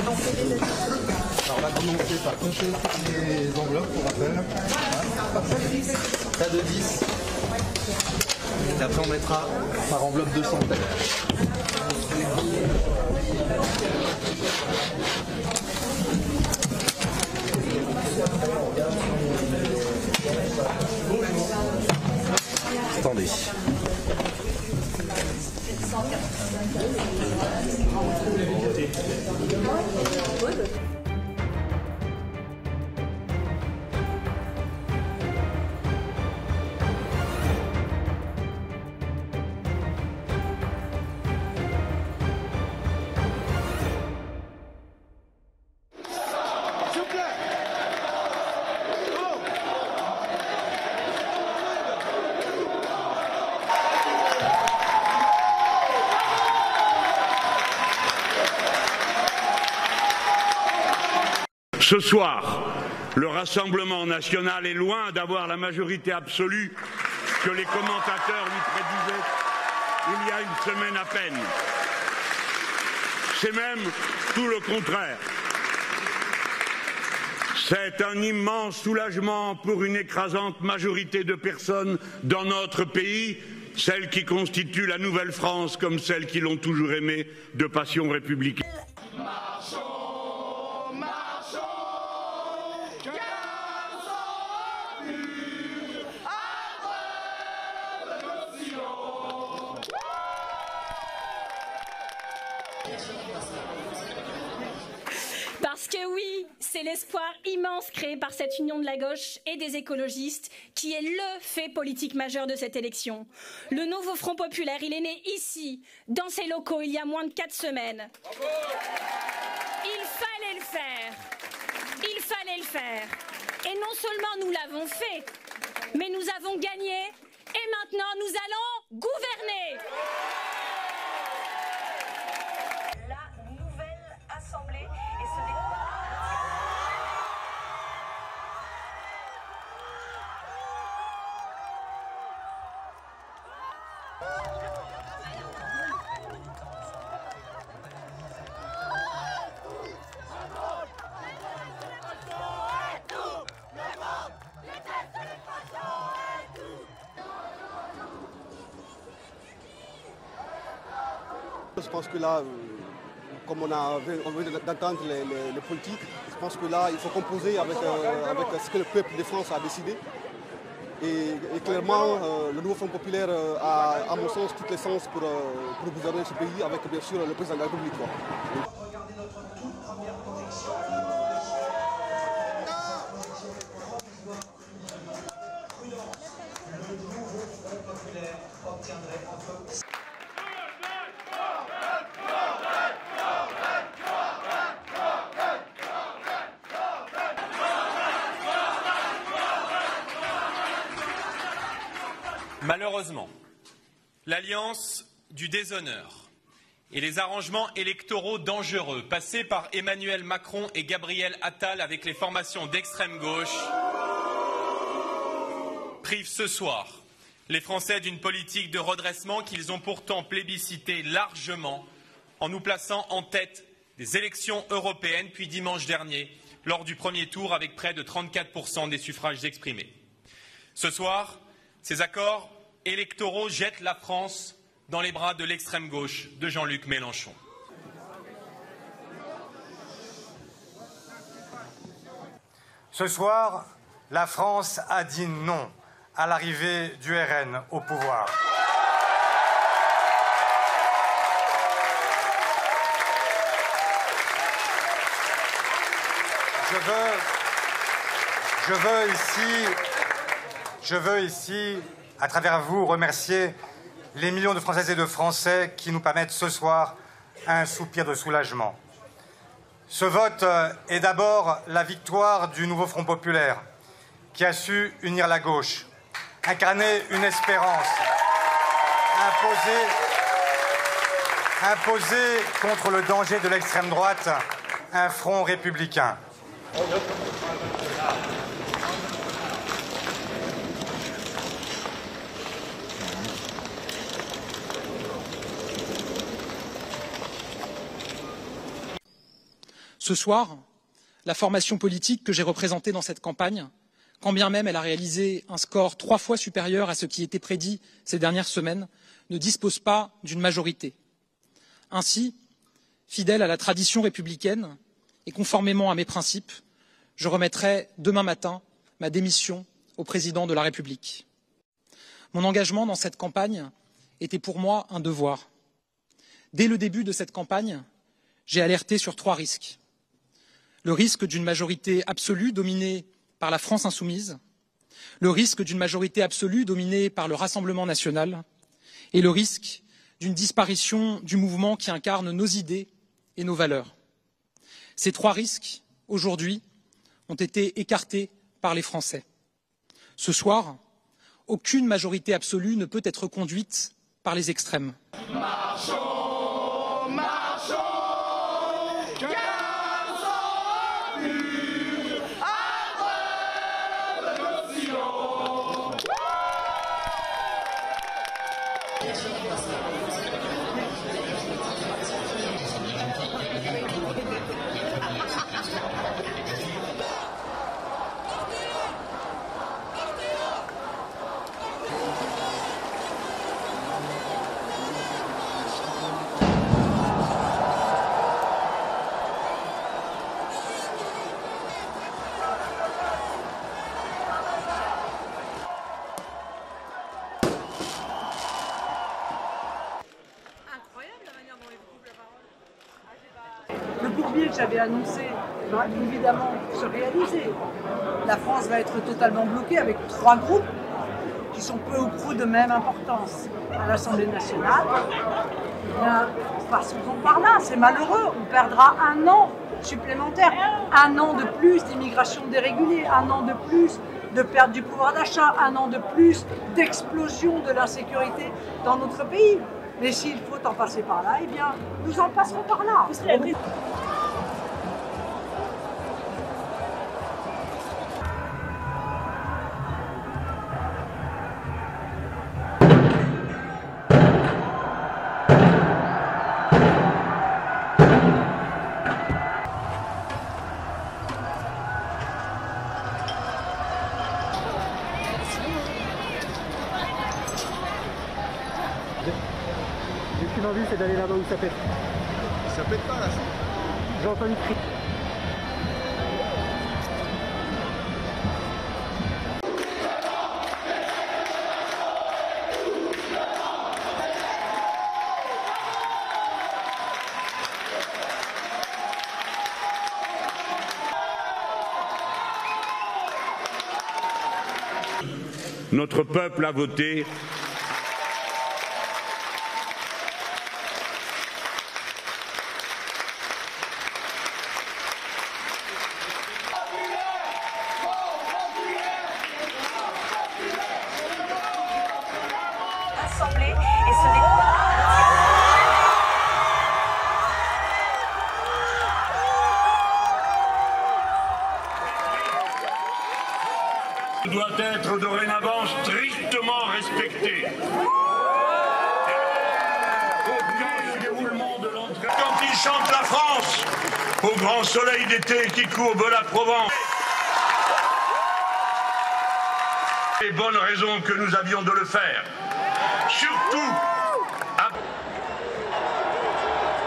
Alors on va commencer par compter toutes les enveloppes pour rappel. Ça de 10. Et après on mettra par enveloppe 200 têtes. Attendez. Ce soir, le Rassemblement national est loin d'avoir la majorité absolue que les commentateurs lui prédisaient il y a une semaine à peine. C'est même tout le contraire. C'est un immense soulagement pour une écrasante majorité de personnes dans notre pays, celles qui constituent la nouvelle France comme celles qui l'ont toujours aimée de passion républicaine. Parce que oui, c'est l'espoir immense créé par cette union de la gauche et des écologistes qui est le fait politique majeur de cette élection. Le nouveau Front populaire, il est né ici, dans ces locaux, il y a moins de 4 semaines. Il fallait le faire. Il fallait le faire. Et non seulement nous l'avons fait, mais nous avons gagné et maintenant nous allons gouverner. Je pense que là, comme on a envie d'entendre les politiques, je pense que là, il faut composer avec ce que le peuple de France a décidé. Et clairement, le nouveau Front populaire a, à mon sens, toutes les chances pour gouverner ce pays avec, bien sûr, le président de la République. Regardez notre toute première protection. Le nouveau Front populaire obtiendrait entre... Malheureusement, l'alliance du déshonneur et les arrangements électoraux dangereux passés par Emmanuel Macron et Gabriel Attal avec les formations d'extrême gauche privent ce soir les Français d'une politique de redressement qu'ils ont pourtant plébiscité largement en nous plaçant en tête des élections européennes, puis dimanche dernier, lors du premier tour avec près de 34% des suffrages exprimés. Ce soir, ces accords électoraux jettent la France dans les bras de l'extrême gauche de Jean-Luc Mélenchon. Ce soir, la France a dit non à l'arrivée du RN au pouvoir. Je veux ici, à travers vous, remercier les millions de Françaises et de Français qui nous permettent ce soir un soupir de soulagement. Ce vote est d'abord la victoire du nouveau Front populaire qui a su unir la gauche, incarner une espérance, imposer contre le danger de l'extrême droite un front républicain. Ce soir, la formation politique que j'ai représentée dans cette campagne, quand bien même elle a réalisé un score 3 fois supérieur à ce qui était prédit ces dernières semaines, ne dispose pas d'une majorité. Ainsi, fidèle à la tradition républicaine et conformément à mes principes, je remettrai demain matin ma démission au président de la République. Mon engagement dans cette campagne était pour moi un devoir. Dès le début de cette campagne, j'ai alerté sur 3 risques. Le risque d'une majorité absolue dominée par la France insoumise, le risque d'une majorité absolue dominée par le Rassemblement national et le risque d'une disparition du mouvement qui incarne nos idées et nos valeurs. Ces 3 risques, aujourd'hui, ont été écartés par les Français. Ce soir, aucune majorité absolue ne peut être conduite par les extrêmes. Marchons, marchons, car sans plus à nos sillons. Le bourbier que j'avais annoncé va évidemment se réaliser. La France va être totalement bloquée avec 3 groupes qui sont peu ou prou de même importance à l'Assemblée nationale. Eh bien, passons par là, c'est malheureux. On perdra 1 an supplémentaire, 1 an de plus d'immigration dérégulée, 1 an de plus de perte du pouvoir d'achat, 1 an de plus d'explosion de l'insécurité dans notre pays. Mais s'il faut en passer par là, eh bien, nous en passerons par là. J'ai qu'une envie, c'est d'aller là-bas où ça pète. Ça pète pas là. J'ai entendu crier. Notre peuple a voté. Assemblée, et ce n'est pas... doit être dorénavant strictement respecté. Aucun déroulement de l'entrée. Quand il chante la France, au grand soleil d'été qui courbe la Provence. Les bonnes raisons que nous avions de le faire.